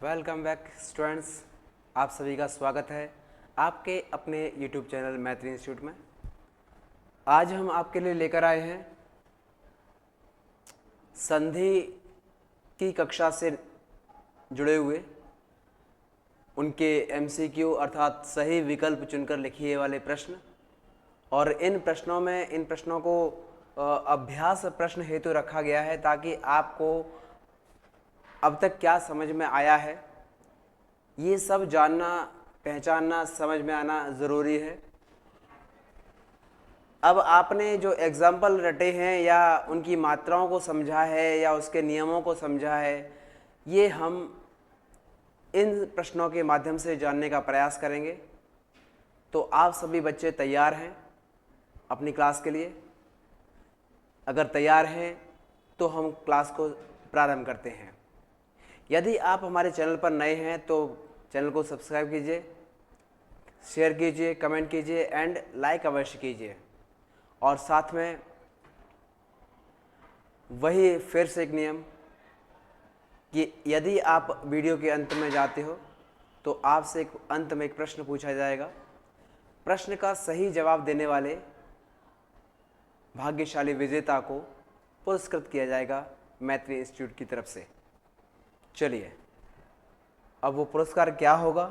Welcome back students. आप सभी का स्वागत है आपके अपने यूट्यूब चैनल मैत्री इंस्टीट्यूट में। आज हम आपके लिए लेकर आए हैं संधि की कक्षा से जुड़े हुए उनके एमसीक्यू अर्थात सही विकल्प चुनकर लिखिए वाले प्रश्न। और इन प्रश्नों को अभ्यास प्रश्न हेतु रखा गया है ताकि आपको अब तक क्या समझ में आया है ये सब जानना, पहचानना, समझ में आना ज़रूरी है। अब आपने जो एग्जाम्पल रटे हैं या उनकी मात्राओं को समझा है या उसके नियमों को समझा है, ये हम इन प्रश्नों के माध्यम से जानने का प्रयास करेंगे। तो आप सभी बच्चे तैयार हैं अपनी क्लास के लिए? अगर तैयार हैं तो हम क्लास को प्रारंभ करते हैं। यदि आप हमारे चैनल पर नए हैं तो चैनल को सब्सक्राइब कीजिए, शेयर कीजिए, कमेंट कीजिए एंड लाइक अवश्य कीजिए। और साथ में वही फिर से एक नियम कि यदि आप वीडियो के अंत में जाते हो तो आपसे अंत में एक प्रश्न पूछा जाएगा। प्रश्न का सही जवाब देने वाले भाग्यशाली विजेता को पुरस्कृत किया जाएगा मैत्री इंस्टीट्यूट की तरफ से। चलिए, अब वो पुरस्कार क्या होगा,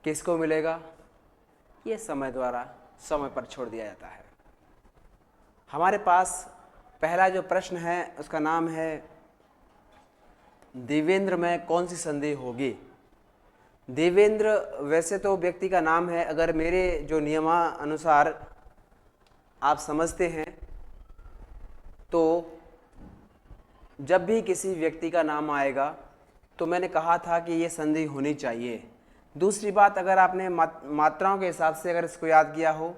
किसको मिलेगा, ये समय द्वारा समय पर छोड़ दिया जाता है। हमारे पास पहला जो प्रश्न है उसका नाम है देवेंद्र में कौन सी संधि होगी। देवेंद्र वैसे तो व्यक्ति का नाम है, अगर मेरे जो नियमानुसार आप समझते हैं तो जब भी किसी व्यक्ति का नाम आएगा तो मैंने कहा था कि ये संधि होनी चाहिए। दूसरी बात, अगर आपने मात्राओं के हिसाब से अगर इसको याद किया हो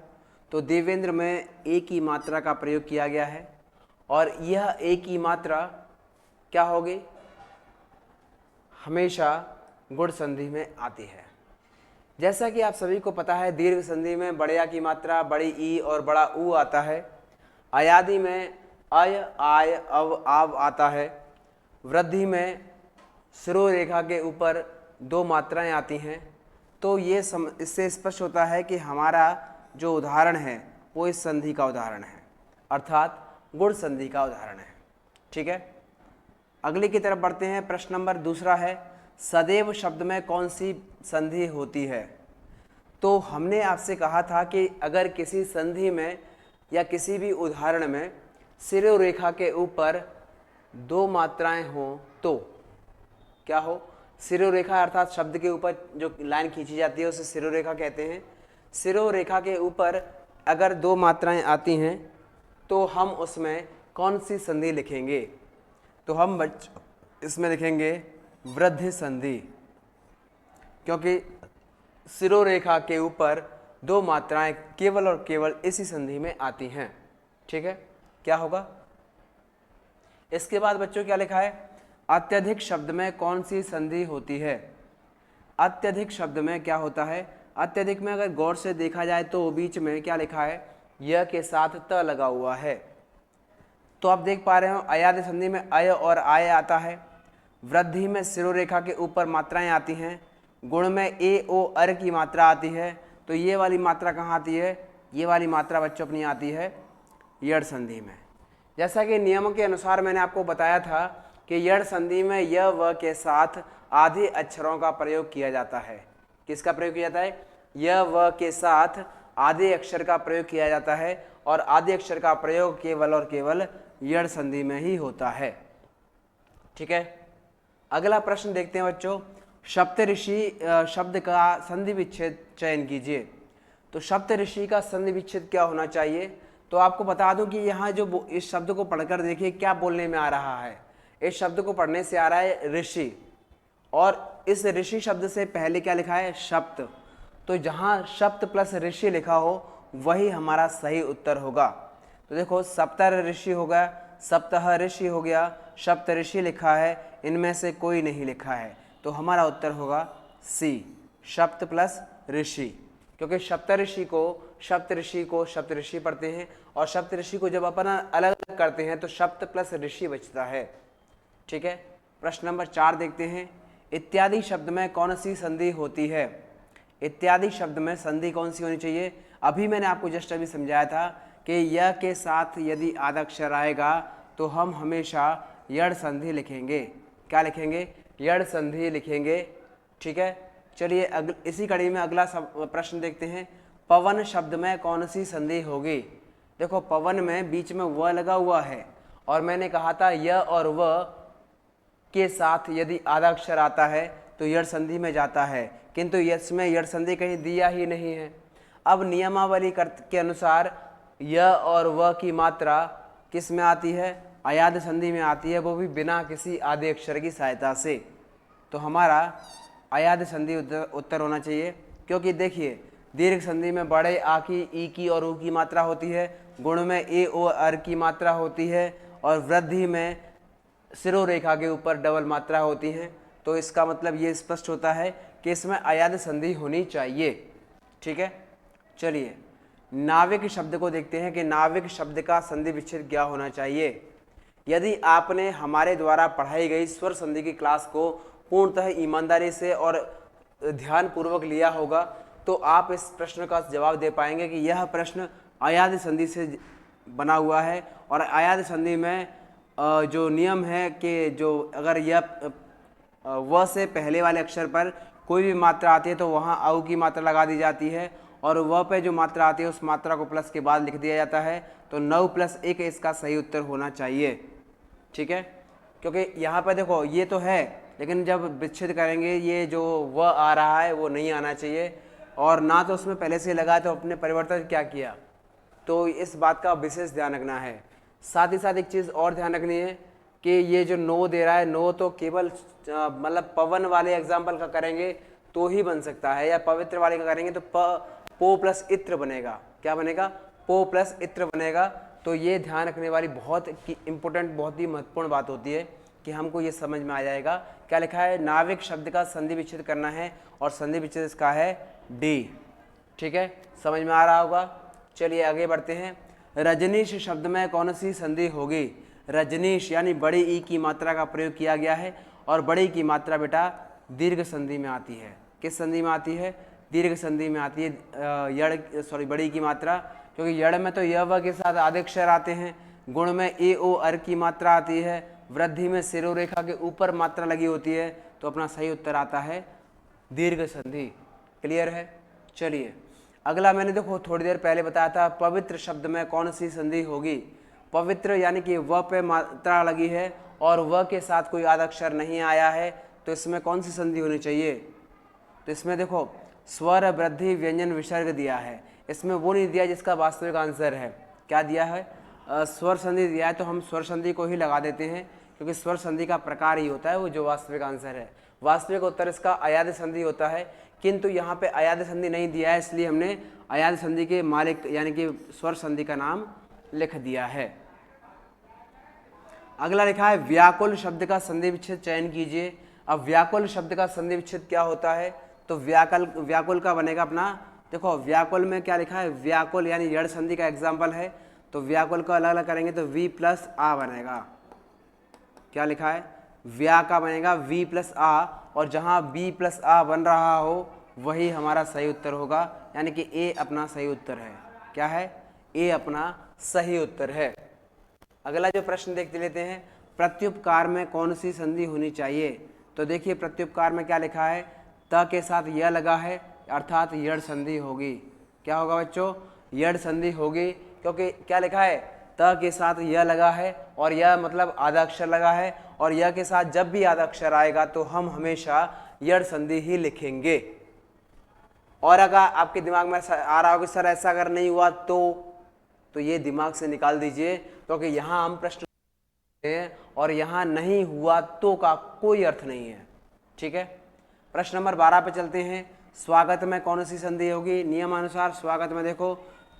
तो देवेंद्र में एक ही मात्रा का प्रयोग किया गया है और यह एक ही मात्रा क्या होगी, हमेशा गुण संधि में आती है। जैसा कि आप सभी को पता है, दीर्घ संधि में बड़े आ की मात्रा बड़ी ई और बड़ा ऊ आता है। अयादि में अय, आय, अव, आव आता है। वृद्धि में सिरो रेखा के ऊपर दो मात्राएं आती हैं। तो ये इससे स्पष्ट होता है कि हमारा जो उदाहरण है वो इस संधि का उदाहरण है, अर्थात गुण संधि का उदाहरण है। ठीक है, अगले की तरफ बढ़ते हैं। प्रश्न नंबर दूसरा है, सदैव शब्द में कौन सी संधि होती है। तो हमने आपसे कहा था कि अगर किसी संधि में या किसी भी उदाहरण में सिरो रेखा के ऊपर दो मात्राएं हों तो क्या हो, सिरो रेखा अर्थात शब्द के ऊपर जो लाइन खींची जाती है उसे सिरो रेखा कहते हैं। सिरो रेखा के ऊपर अगर दो मात्राएं आती हैं तो हम उसमें कौन सी संधि लिखेंगे। तो हम इसमें लिखेंगे वृद्धि संधि, क्योंकि सिरो रेखा के ऊपर दो मात्राएं केवल और केवल इसी संधि में आती हैं। ठीक है, क्या होगा। इसके बाद बच्चों क्या लिखा है, अत्यधिक शब्द में कौन सी संधि होती है। अत्यधिक शब्द में क्या होता है, अत्यधिक में अगर गौर से देखा जाए तो बीच में क्या लिखा है, य के साथ त लगा हुआ है। तो आप देख पा रहे हो अयादि संधि में अय और आय आता है। वृद्धि में सिरो रेखा के ऊपर मात्राएं आती हैं। गुण में ए ओ अर की मात्रा आती है। तो ये वाली मात्रा कहाँ आती है, ये वाली मात्रा बच्चों अपनी आती है यड़ संधि में। जैसा कि नियमों के अनुसार मैंने आपको बताया था कि यड़ संधि में य व के साथ आधे अक्षरों का प्रयोग किया जाता है। किसका प्रयोग किया जाता है, य व के साथ आधे अक्षर का प्रयोग किया जाता है और आधे अक्षर का प्रयोग केवल और केवल यड़ संधि में ही होता है। ठीक है, अगला प्रश्न देखते हैं बच्चों। सप्तऋषि शब्द का संधि विच्छेद चयन कीजिए। तो सप्तऋषि का संधि विच्छेद क्या होना चाहिए। तो आपको बता दूं कि यहाँ जो इस शब्द को पढ़कर देखिए क्या बोलने में आ रहा है। इस शब्द को पढ़ने से आ रहा है ऋषि, और इस ऋषि शब्द से पहले क्या लिखा है, सप्त। तो जहाँ सप्त प्लस ऋषि लिखा हो वही हमारा सही उत्तर होगा। तो देखो, सप्तर ऋषि हो गया, सप्तह ऋषि हो गया, सप्त ऋषि लिखा है, इनमें से कोई नहीं लिखा है। तो हमारा उत्तर होगा सी, सप्त प्लस ऋषि। क्योंकि सप्तऋषि को सप्तऋषि पढ़ते हैं और सप्तऋषि को जब अपन अलग अलग करते हैं तो सप्त प्लस ऋषि बचता है। ठीक है, प्रश्न नंबर 4 देखते हैं। इत्यादि शब्द में कौन सी संधि होती है? इत्यादि शब्द में संधि कौन सी होनी चाहिए? अभी मैंने आपको जस्ट अभी समझाया था कि य के साथ यदि आद्यक्षर आएगा तो हम हमेशा यड़ संधि लिखेंगे। क्या लिखेंगे? यड़ संधि लिखेंगे। ठीक है, चलिए इसी कड़ी में अगला प्रश्न देखते हैं। पवन शब्द में कौन सी संधि होगी? देखो, पवन में बीच में व लगा हुआ है और मैंने कहा था य और व के साथ यदि आधा अक्षर आता है तो यड़ संधि में जाता है, किंतु इसमें यड़ संधि कहीं दिया ही नहीं है। अब नियमावली के अनुसार य और व की मात्रा किस में आती है? अयाद संधि में आती है, वो भी बिना किसी आधे अक्षर की सहायता से। तो हमारा अयाद संधि उत्तर होना चाहिए, क्योंकि देखिए दीर्घ संधि में बड़े आ की, ई की और ऊ की मात्रा होती है, गुण में ए ओ अर की मात्रा होती है और वृद्धि में सिरोरेखा के ऊपर डबल मात्रा होती है। तो इसका मतलब ये स्पष्ट होता है कि इसमें अयाद संधि होनी चाहिए। ठीक है, चलिए नाविक शब्द को देखते हैं कि नाविक शब्द का संधि विच्छेद क्या होना चाहिए। यदि आपने हमारे द्वारा पढ़ाई गई स्वर संधि की क्लास को पूर्णतः ईमानदारी से और ध्यानपूर्वक लिया होगा तो आप इस प्रश्न का जवाब दे पाएंगे कि यह प्रश्न अयाद संधि से बना हुआ है। और अयाद संधि में जो नियम है कि जो अगर यह व से पहले वाले अक्षर पर कोई भी मात्रा आती है तो वहाँ औ की मात्रा लगा दी जाती है और व पे जो मात्रा आती है उस मात्रा को प्लस के बाद लिख दिया जाता है। तो 9 + 1 इसका सही उत्तर होना चाहिए। ठीक है, क्योंकि यहाँ पर देखो ये तो है, लेकिन जब विच्छेद करेंगे ये जो व आ रहा है वो नहीं आना चाहिए, और ना तो उसमें पहले से लगा तो अपने परिवर्तन क्या किया, तो इस बात का विशेष ध्यान रखना है। साथ ही साथ एक चीज़ और ध्यान रखनी है कि ये जो नो दे रहा है, नो तो केवल मतलब पवन वाले एग्जाम्पल का करेंगे तो ही बन सकता है, या पवित्र वाले का करेंगे तो पो प्लस इत्र बनेगा। क्या बनेगा? पो प्लस इत्र बनेगा। तो ये ध्यान रखने वाली बहुत इंपॉर्टेंट, बहुत ही महत्वपूर्ण बात होती है कि हमको ये समझ में आ जाएगा। क्या लिखा है? नाविक शब्द का संधि विच्छेद करना है और संधि विच्छेद इसका है डी। ठीक है, समझ में आ रहा होगा। चलिए आगे बढ़ते हैं। रजनीश शब्द में कौन सी संधि होगी? रजनीश यानी बड़ी ई की मात्रा का प्रयोग किया गया है और बड़ी की मात्रा बेटा दीर्घ संधि में आती है। किस संधि में आती है? दीर्घ संधि में आती है। बड़ी की मात्रा, क्योंकि यड़ में तो य व के साथ आधे अक्षर आते हैं, गुण में ए ओ अर की मात्रा आती है, वृद्धि में सिरोरेखा के ऊपर मात्रा लगी होती है, तो अपना सही उत्तर आता है दीर्घ संधि। क्लियर है? चलिए अगला, मैंने देखो थोड़ी देर पहले बताया था पवित्र शब्द में कौन सी संधि होगी। पवित्र यानी कि व पे मात्रा लगी है और व के साथ कोई आधा अक्षर नहीं आया है, तो इसमें कौन सी संधि होनी चाहिए? तो इसमें देखो स्वर वृद्धि व्यंजन विसर्ग दिया है, इसमें वो नहीं दिया जिसका वास्तविक आंसर है। क्या दिया है? स्वर संधि दिया है, तो हम स्वर संधि को ही लगा देते हैं, क्योंकि स्वर संधि का प्रकार ही होता है वो जो वास्तविक आंसर है। वास्तविक उत्तर इसका अयाद संधि होता है, किंतु यहाँ पे अयाद संधि नहीं दिया है, इसलिए हमने अयाद संधि के मालिक यानी कि स्वर संधि का नाम लिख दिया है। अगला लिखा है व्याकुल शब्द का संधि विच्छेद चयन कीजिए। अब व्याकुल शब्द का संधि विच्छेद क्या होता है? तो व्याकुल का बनेगा अपना, देखो व्याकुल में क्या लिखा है? व्याकुल यानी यड़ संधि का एग्जाम्पल है, तो व्याकुल को अलग अलग करेंगे तो वी प्लस आ बनेगा। क्या लिखा है? व्या का बनेगा वी प्लस आ, और जहाँ बी प्लस आ बन रहा हो वही हमारा सही उत्तर होगा, यानी कि ए अपना सही उत्तर है। क्या है? ए अपना सही उत्तर है। अगला जो प्रश्न देखते लेते हैं, प्रत्युपकार में कौन सी संधि होनी चाहिए? तो देखिए प्रत्युपकार में क्या लिखा है? त के साथ यह लगा है, अर्थात यड़ संधि होगी। क्या होगा बच्चों? यड़ संधि होगी, क्योंकि क्या लिखा है? त के साथ यह लगा है और यह मतलब आधा अक्षर लगा है, और यह के साथ जब भी आधा अक्षर आएगा तो हम हमेशा यड़ संधि ही लिखेंगे। और अगर आपके दिमाग में आ रहा हो कि सर ऐसा अगर नहीं हुआ तो ये दिमाग से निकाल दीजिए, क्योंकि यहाँ हम प्रश्न और यहाँ नहीं हुआ तो का कोई अर्थ नहीं है। ठीक है, प्रश्न नंबर 12 पे चलते हैं। स्वागत में कौन सी संधि होगी? नियमानुसार स्वागत में देखो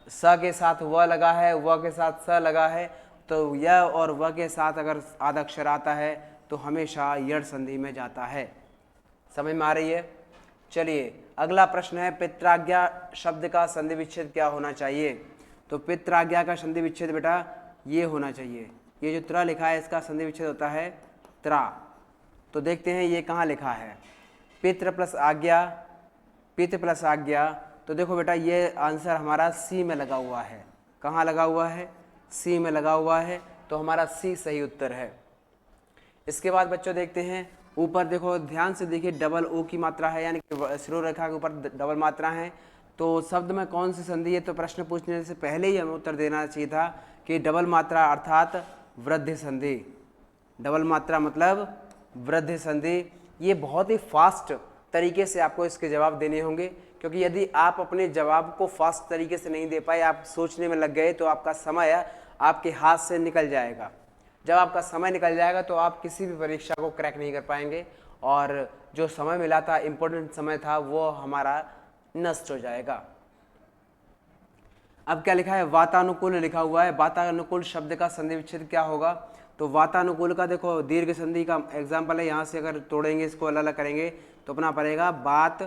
स के साथ व लगा है, व के साथ स लगा है, तो य और व के साथ अगर आधा अक्षर आता है तो हमेशा यड़ संधि में जाता है। समझ में आ रही है? चलिए अगला प्रश्न है पित्राज्ञा शब्द का संधि विच्छेद क्या होना चाहिए? तो पित्राज्ञा का संधि विच्छेद बेटा ये होना चाहिए, ये जो त्रा लिखा है इसका संधि विच्छेद होता है त्रा। तो देखते हैं ये कहाँ लिखा है, पितृ प्लस आज्ञा, पितृ प्लस आज्ञा। तो देखो बेटा ये आंसर हमारा सी में लगा हुआ है। कहाँ लगा हुआ है? सी में लगा हुआ है, तो हमारा सी सही उत्तर है। इसके बाद बच्चों देखते हैं ऊपर, देखो ध्यान से देखिए, डबल ओ की मात्रा है, यानी कि शिरो रेखा के ऊपर डबल मात्रा है। तो शब्द में कौन सी संधि है? तो प्रश्न पूछने से पहले ही हमें उत्तर देना चाहिए था कि डबल मात्रा अर्थात वृद्धि संधि। डबल मात्रा मतलब वृद्धि संधि। ये बहुत ही फास्ट तरीके से आपको इसके जवाब देने होंगे, क्योंकि यदि आप अपने जवाब को फास्ट तरीके से नहीं दे पाए, आप सोचने में लग गए, तो आपका समय आपके हाथ से निकल जाएगा। जब आपका समय निकल जाएगा तो आप किसी भी परीक्षा को क्रैक नहीं कर पाएंगे, और जो समय मिला था, इम्पोर्टेंट समय था, वो हमारा नष्ट हो जाएगा। अब क्या लिखा है? वातानुकूल लिखा हुआ है। वातानुकूल शब्द का संधि विच्छेद क्या होगा? तो वातानुकूल का देखो दीर्घ संधि का एग्जाम्पल है। यहाँ से अगर तोड़ेंगे, इसको अलग अलग करेंगे तो अपना पड़ेगा वात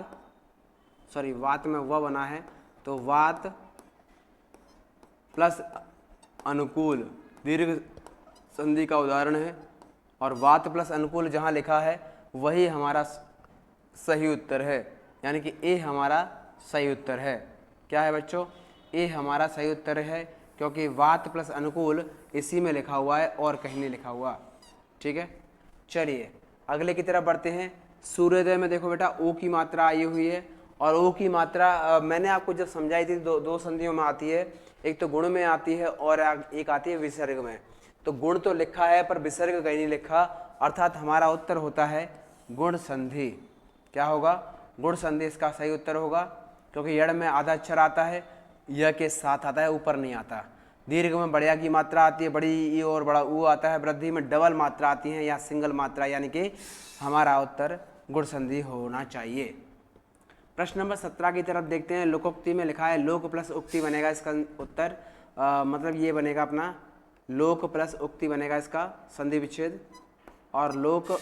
में वह बना है, तो वात प्लस अनुकूल दीर्घ संधि का उदाहरण है। और वात प्लस अनुकूल जहाँ लिखा है वही हमारा सही उत्तर है, यानी कि ए हमारा सही उत्तर है। क्या है बच्चों? ए हमारा सही उत्तर है, क्योंकि वात प्लस अनुकूल इसी में लिखा हुआ है और कहीं नहीं लिखा हुआ। ठीक है, चलिए अगले की तरफ बढ़ते हैं। सूर्योदय में देखो बेटा ओ की मात्रा आई हुई है, और ओ की मात्रा मैंने आपको जब समझाई थी, दो संधियों में आती है। एक तो गुण में आती है और एक आती है विसर्ग में। तो गुण तो लिखा है पर विसर्ग कहीं नहीं लिखा, अर्थात हमारा उत्तर होता है गुण संधि। क्या होगा? गुण संधि इसका सही उत्तर होगा, क्योंकि यड़ में आधा अक्षर आता है, य के साथ आता है, ऊपर नहीं आता। दीर्घ में बढ़िया की मात्रा आती है, बड़ी ई और बड़ा ऊ आता है। वृद्धि में डबल मात्रा आती है या सिंगल मात्रा, यानी कि हमारा उत्तर गुण संधि होना चाहिए। प्रश्न नंबर 17 की तरफ देखते हैं। लोकोक्ति में लिखा है लोक प्लस उक्ति बनेगा इसका उत्तर, मतलब ये बनेगा अपना लोक प्लस उक्ति बनेगा इसका संधि विच्छेद। और लोक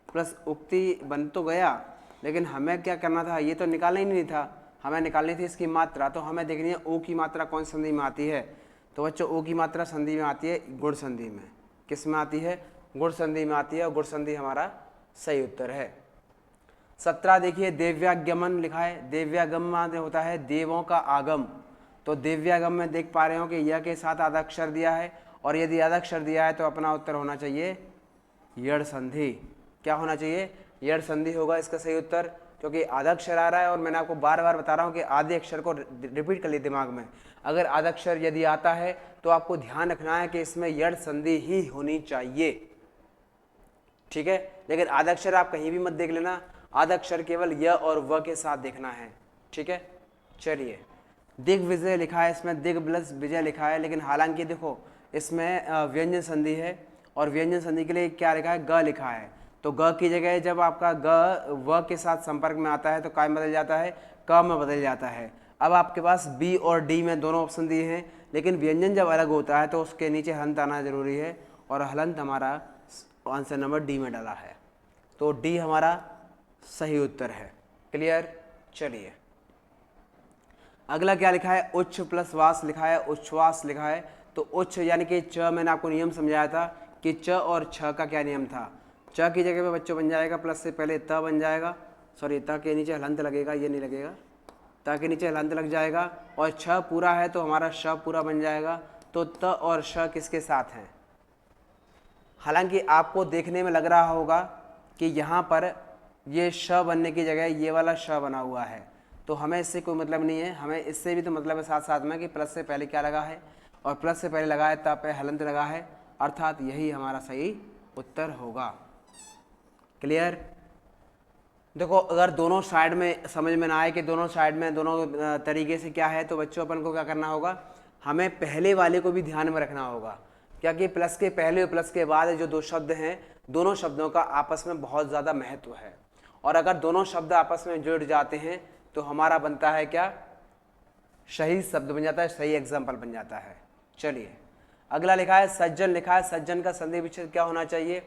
प्लस उक्ति बन तो गया, लेकिन हमें क्या करना था? ये तो निकालना ही नहीं था, हमें निकालनी थी इसकी मात्रा। तो हमें देखनी है ओ की मात्रा कौन संधि में आती है। तो बच्चों ओ की मात्रा संधि में आती है गुण संधि में। किस में आती है? गुण संधि में आती है, और गुण संधि हमारा सही उत्तर है। 17 देखिए, देव्यागमन लिखा है। देव्यागम होता है देवों का आगम। तो देव्यागम में देख पा रहे हो कि यह के साथ आधा अक्षर दिया है, और यदि आधा अक्षर दिया है तो अपना उत्तर होना चाहिए यड़ संधि। क्या होना चाहिए? यड़ संधि होगा इसका सही उत्तर, क्योंकि आधा अक्षर आ रहा है। और मैंने आपको बार बार बता रहा हूँ कि आधे अक्षर को रिपीट कर लिए दिमाग में। अगर आधा अक्षर यदि आता है तो आपको ध्यान रखना है कि इसमें यड़ संधि ही होनी चाहिए। ठीक है, लेकिन आधा अक्षर आप कहीं भी मत देख लेना, आधा अक्षर केवल य और व के साथ देखना है। ठीक है, चलिए दिग्विजय लिखा है, इसमें दिग प्लस विजय लिखा है, लेकिन हालांकि देखो इसमें व्यंजन संधि है, और व्यंजन संधि के लिए क्या लिखा है? ग लिखा है। तो ग की जगह जब आपका ग व के साथ संपर्क में आता है तो काय में बदल जाता है? क में बदल जाता है। अब आपके पास बी और डी में दोनों ऑप्शन दिए हैं, लेकिन व्यंजन जब अलग होता है तो उसके नीचे हलंत आना जरूरी है, और हलंत हमारा आंसर नंबर डी में डाला है, तो डी हमारा सही उत्तर है। क्लियर? चलिए अगला क्या लिखा है? उच्च प्लस वास लिखा है, उच्छ्वास लिखा है। तो उच्च यानी कि च, मैंने आपको नियम समझाया था कि च और छ का क्या नियम था। च की जगह पे बच्चों बन जाएगा प्लस से पहले त बन जाएगा, सॉरी त के नीचे हलंत लगेगा, ये नहीं लगेगा, त के नीचे हलंत लग जाएगा, और छ पूरा है तो हमारा श पूरा बन जाएगा। तो त और श किसके साथ हैं? हालांकि आपको देखने में लग रहा होगा कि यहाँ पर ये श बनने की जगह ये वाला श बना हुआ है, तो हमें इससे कोई मतलब नहीं है। हमें इससे भी तो मतलब है साथ साथ में कि प्लस से पहले क्या लगा है, और प्लस से पहले लगा है त पे हलंत लगा है, अर्थात यही हमारा सही उत्तर होगा। क्लियर? देखो अगर दोनों साइड में समझ में ना आए कि दोनों साइड में दोनों तरीके से क्या है, तो बच्चों अपन को क्या करना होगा? हमें पहले वाले को भी ध्यान में रखना होगा, क्या कि प्लस के पहले और प्लस के बाद जो दो शब्द हैं, दोनों शब्दों का आपस में बहुत ज़्यादा महत्व है, और अगर दोनों शब्द आपस में जुड़ जाते हैं तो हमारा बनता है क्या? सही शब्द बन जाता है, सही एग्जाम्पल बन जाता है। चलिए अगला लिखा है सज्जन लिखा है। सज्जन का संधि विच्छेद क्या होना चाहिए?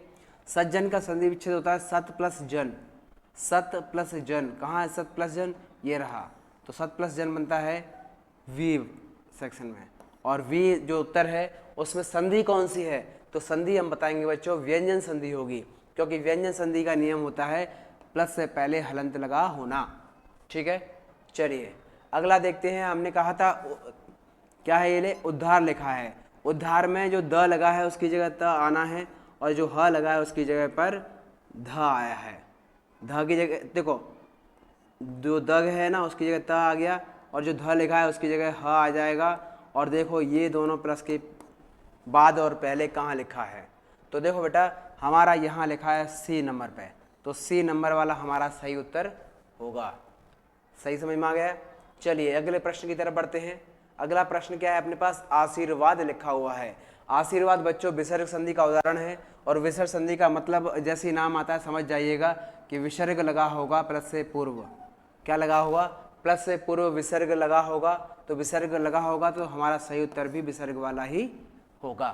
सज्जन का संधि विच्छेद होता है सत प्लस जन। सत प्लस जन, कहाँ है सत प्लस जन? ये रहा। तो सत प्लस जन बनता है वी सेक्शन में, और वी जो उत्तर है उसमें संधि कौन सी है? तो संधि हम बताएंगे बच्चों व्यंजन संधि होगी, क्योंकि व्यंजन संधि का नियम होता है प्लस से पहले हलंत लगा होना। ठीक है, चलिए अगला देखते हैं। हमने कहा था क्या है, ये उद्धार लिखा है। उद्धार में जो द लगा है उसकी जगह त आना है, और जो ह लगा है उसकी जगह पर ध आया है। ध की जगह देखो, जो दग है ना उसकी जगह त आ गया, और जो ध लिखा है उसकी जगह ह आ जाएगा। और देखो ये दोनों प्लस के बाद और पहले कहाँ लिखा है, तो देखो बेटा हमारा यहाँ लिखा है सी नंबर पे, तो सी नंबर वाला हमारा सही उत्तर होगा। सही समझ में आ गया। चलिए अगले प्रश्न की तरफ बढ़ते हैं। अगला प्रश्न क्या है अपने पास, आशीर्वाद लिखा हुआ है। आशीर्वाद बच्चों विसर्ग संधि का उदाहरण है, और विसर्ग संधि का मतलब जैसे ही नाम आता है समझ जाइएगा कि विसर्ग लगा होगा प्लस से पूर्व। क्या लगा होगा, प्लस से पूर्व विसर्ग लगा होगा, तो विसर्ग लगा होगा तो हमारा सही उत्तर भी विसर्ग वाला ही होगा।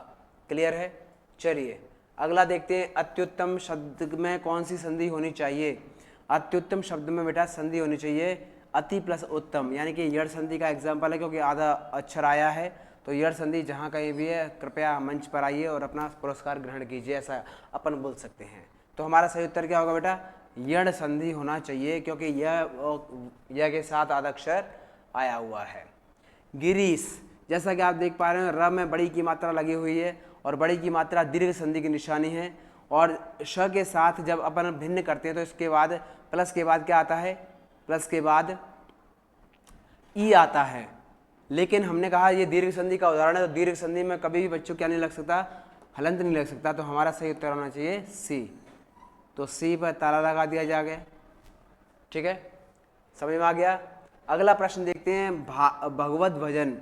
क्लियर है। चलिए अगला देखते हैं, अत्युत्तम शब्द में कौन सी संधि होनी चाहिए। अत्युत्तम शब्द में बेटा संधि होनी चाहिए अति प्लस उत्तम, यानी कि यड़ संधि का एग्जाम्पल है, क्योंकि आधा अक्षर आया है, तो यड़ संधि जहाँ कहीं भी है कृपया मंच पर आइए और अपना पुरस्कार ग्रहण कीजिए, ऐसा अपन बोल सकते हैं। तो हमारा सही उत्तर क्या होगा बेटा, यड़ संधि होना चाहिए, क्योंकि यह के साथ आधा अक्षर आया हुआ है। गिरीश, जैसा कि आप देख पा रहे हैं र में बड़ी की मात्रा लगी हुई है, और बड़ी की मात्रा दीर्घ संधि की निशानी है, और श के साथ जब अपन भिन्न करते हैं तो इसके बाद प्लस के बाद क्या आता है, प्लस के बाद ई आता है। लेकिन हमने कहा ये दीर्घ संधि का उदाहरण है, तो दीर्घ संधि में कभी भी बच्चों क्या नहीं लग सकता, हलंत नहीं लग सकता, तो हमारा सही उत्तर होना चाहिए सी। तो सी पर ताला लगा दिया जाएगा। ठीक है, समझ में आ गया। अगला प्रश्न देखते हैं, भगवत भजन।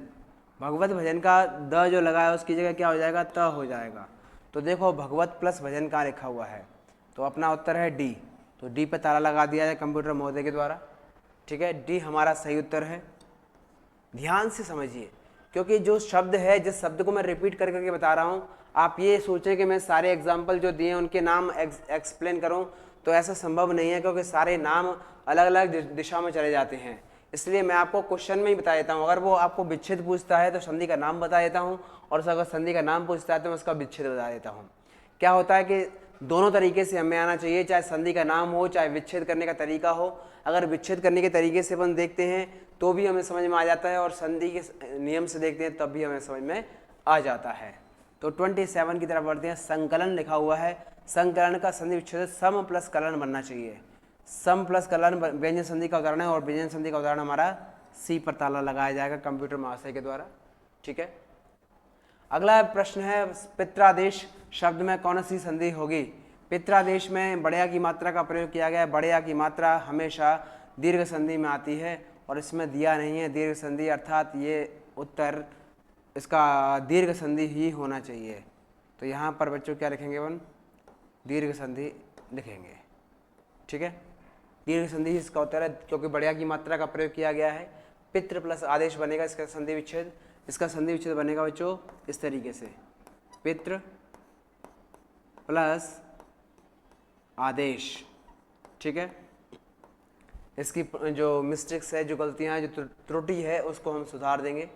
भगवत भजन का द जो लगा है उसकी जगह क्या हो जाएगा, त हो जाएगा। तो देखो भगवत प्लस भजन कहाँ लिखा हुआ है, तो अपना उत्तर है डी। तो डी पे ताला लगा दिया जाए कंप्यूटर महोदय के द्वारा। ठीक है, डी हमारा सही उत्तर है। ध्यान से समझिए, क्योंकि जो शब्द है, जिस शब्द को मैं रिपीट कर करके बता रहा हूँ, आप ये सोचें कि मैं सारे एग्जाम्पल जो दिए उनके नाम एक्सप्लेन करूँ, तो ऐसा संभव नहीं है, क्योंकि सारे नाम अलग अलग दिशा में चले जाते हैं। इसलिए मैं आपको क्वेश्चन में ही बता देता हूँ। अगर वो आपको विच्छेद पूछता है तो संधि का नाम बता देता हूँ, और अगर संधि का नाम पूछता है तो मैं उसका विच्छेद बता देता हूँ। क्या होता है कि दोनों तरीके से हमें आना चाहिए, चाहे संधि का नाम हो चाहे विच्छेद करने का तरीका हो। अगर विच्छेद करने के तरीके से अपन देखते हैं तो भी हमें समझ में आ जाता है, और संधि के नियम से देखते हैं तब भी हमें समझ में आ जाता है। तो 27 की तरफ बढ़ते हैं। संकलन लिखा हुआ है। संकलन का संधि विच्छेद सम प्लस कलन बनना चाहिए। सम प्लस कलन व्यंजन संधि का उदाहरण है, और व्यंजन संधि का उदाहरण हमारा सी पर ताला लगाया जाएगा कंप्यूटर महाशय के द्वारा। ठीक है, अगला प्रश्न है, पित्रादेश शब्द में कौन सी संधि होगी। पित्रादेश में बड़या की मात्रा का प्रयोग किया गया है। बड़या की मात्रा हमेशा दीर्घ संधि में आती है, और इसमें दिया नहीं है दीर्घ संधि, अर्थात ये उत्तर इसका दीर्घ संधि ही होना चाहिए। तो यहाँ पर बच्चों क्या लिखेंगे, अपन दीर्घ संधि लिखेंगे। ठीक है, दीर्घ संधि इसका उत्तर है, क्योंकि बड़या की मात्रा का प्रयोग किया गया है। पितृ प्लस आदेश बनेगा इसका संधि विच्छेद। इसका संधि विच्छेद बनेगा बच्चों इस तरीके से, पितृ प्लस आदेश। ठीक है, इसकी जो मिस्टेक्स है, जो गलतियां हैं, जो त्रुटि है, उसको हम सुधार देंगे।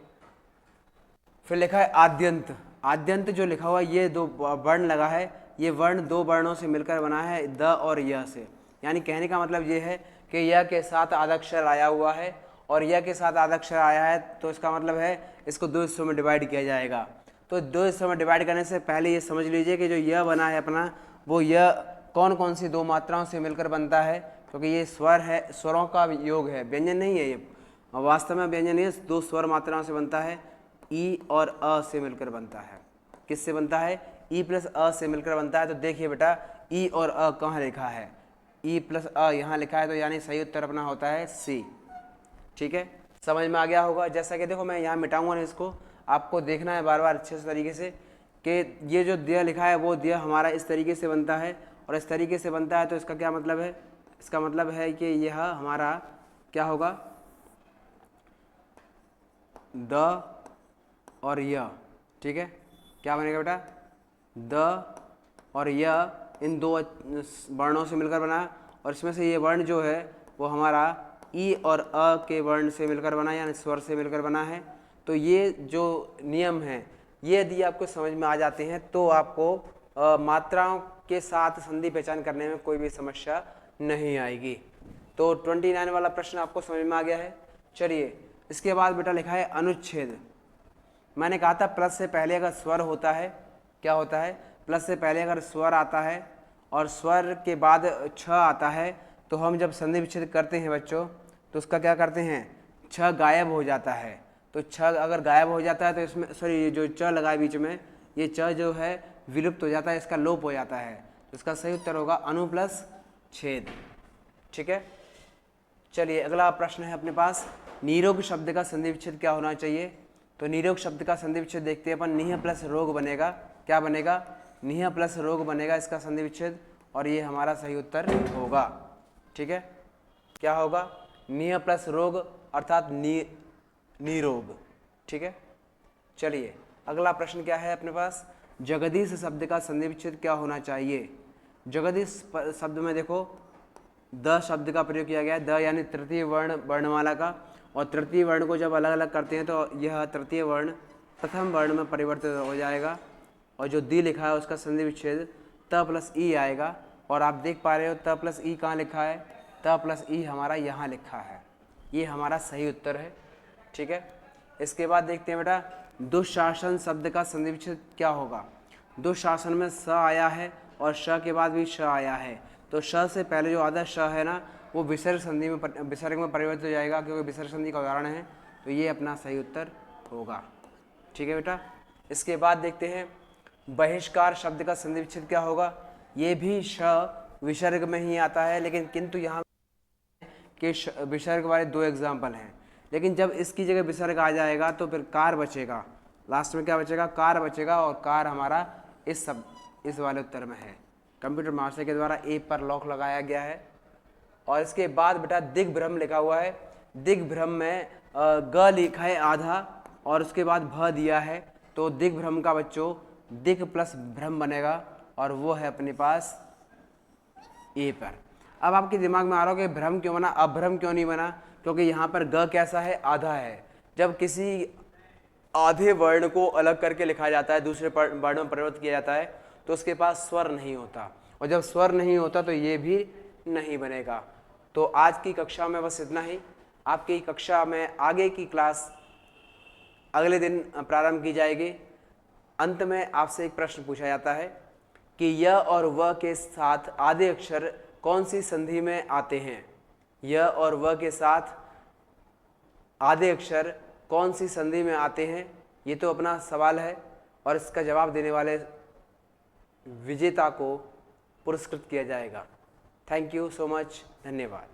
फिर लिखा है आद्यंत। आद्यंत जो लिखा हुआ है, ये दो वर्ण लगा है, ये वर्ण दो वर्णों से मिलकर बना है, द और य से। यानी कहने का मतलब ये है कि य के साथ आधा अक्षर आया हुआ है, और य के साथ आधा अक्षर आया है, तो इसका मतलब है इसको दो हिस्सों में डिवाइड किया जाएगा। तो दो हिस्सों में डिवाइड करने से पहले ये समझ लीजिए कि जो य बना है अपना, वो य कौन कौन सी दो मात्राओं से मिलकर बनता है, क्योंकि ये स्वर है, स्वरों का योग है, व्यंजन नहीं है ये, वास्तव में व्यंजन ये दो स्वर मात्राओं से बनता है। ई और अ से मिलकर बनता है। किससे बनता है, ई प्लस अ से मिलकर बनता है। तो देखिए बेटा ई और अ कहाँ लिखा है, ई प्लस अ यहाँ लिखा है, तो यानी सही उत्तर अपना होता है सी। ठीक है, समझ में आ गया होगा। जैसा कि देखो मैं यहाँ मिटाऊंगा नहीं, इसको आपको देखना है बार बार अच्छे से तरीके से कि ये जो दिया लिखा है वो दिया हमारा इस तरीके से बनता है, और इस तरीके से बनता है, तो इसका क्या मतलब है, इसका मतलब है कि यह हमारा क्या होगा, द और य। ठीक है, क्या बनेगा बेटा, द और य इन दो वर्णों से मिलकर बना, और इसमें से ये वर्ण जो है वो हमारा ई और अ के वर्ण से मिलकर बना, यानी स्वर से मिलकर बना है। तो ये जो नियम है, ये यदि आपको समझ में आ जाते हैं तो आपको मात्राओं के साथ संधि पहचान करने में कोई भी समस्या नहीं आएगी। तो 29 वाला प्रश्न आपको समझ में आ गया है। चलिए इसके बाद बेटा लिखा है अनुच्छेद। मैंने कहा था प्लस से पहले अगर स्वर होता है, क्या होता है, प्लस से पहले अगर स्वर आता है और स्वर के बाद छ आता है तो हम जब संधि विच्छेद करते हैं बच्चों तो उसका क्या करते हैं, छ गायब हो जाता है। तो छ अगर गायब हो जाता है तो इसमें सॉरी जो च लगा है बीच में, ये च जो है विलुप्त हो जाता है, इसका लोप हो जाता है। तो इसका सही उत्तर होगा अनु प्लस छेद। ठीक है, चलिए अगला प्रश्न है अपने पास, निरोग शब्द का संधि विच्छेद क्या होना चाहिए। तो निरोग शब्द का संधि विच्छेद देखते हैं अपन, निह प्लस रोग बनेगा। क्या बनेगा, निह प्लस रोग बनेगा इसका संधि विच्छेद, और ये हमारा सही उत्तर होगा। ठीक है, क्या होगा, निह प्लस रोग अर्थात निरोग। ठीक है, चलिए अगला प्रश्न क्या है अपने पास, जगदीश शब्द का संधि विच्छेद क्या होना चाहिए। जगदीश शब्द में देखो द शब्द का प्रयोग किया गया है, द यानी तृतीय वर्ण वर्णमाला का, और तृतीय वर्ण को जब अलग अलग करते हैं तो यह तृतीय वर्ण प्रथम वर्ण में परिवर्तित हो जाएगा, और जो दी लिखा है उसका संधि विच्छेद त प्लस ई आएगा। और आप देख पा रहे हो त प्लस ई कहाँ लिखा है, त प्लस ई हमारा यहाँ लिखा है, ये हमारा सही उत्तर है। ठीक है, इसके बाद देखते हैं बेटा दुशासन शब्द का संधि विच्छेद क्या होगा। दुशासन में स आया है और श के बाद भी श आया है, तो श से पहले जो आधा श है ना वो विसर्ग संधि में विसर्ग में परिवर्तित हो जाएगा, क्योंकि विसर्ग संधि का उदाहरण है, तो ये अपना सही उत्तर होगा। ठीक है बेटा, इसके बाद देखते हैं बहिष्कार शब्द का संधि विच्छेद क्या होगा। ये भी श विसर्ग में ही आता है, लेकिन किंतु यहाँ के विसर्ग वाले दो एग्जाम्पल हैं, लेकिन जब इसकी जगह विसर्ग आ जाएगा तो फिर कार बचेगा, लास्ट में क्या बचेगा, कार बचेगा, और कार हमारा इस वाले उत्तर में है। कंप्यूटर मास्टर के द्वारा ए पर लॉक लगाया गया है। और इसके बाद बेटा दिग्भ्रम लिखा हुआ है, दिग्भ्रम में ग लिखा है आधा और उसके बाद भ दिया है, तो दिग्भ्रम का बच्चों दिग प्लस भ्रम बनेगा, और वो है अपने पास ए पर। अब आपके दिमाग में आ रहा हो कि भ्रम क्यों बना, अभ्रम क्यों नहीं बना, क्योंकि यहाँ पर ग कैसा है, आधा है। जब किसी आधे वर्ण को अलग करके लिखा जाता है, दूसरे वर्ण में परिवर्तित किया जाता है, तो उसके पास स्वर नहीं होता, और जब स्वर नहीं होता तो ये भी नहीं बनेगा। तो आज की कक्षा में बस इतना ही। आपकी कक्षा में आगे की क्लास अगले दिन प्रारंभ की जाएगी। अंत में आपसे एक प्रश्न पूछा जाता है कि य और व के साथ आधे अक्षर कौन सी संधि में आते हैं। य और व के साथ आधे अक्षर कौन सी संधि में आते हैं, ये तो अपना सवाल है, और इसका जवाब देने वाले विजेता को पुरस्कृत किया जाएगा। थैंक यू सो मच, धन्यवाद।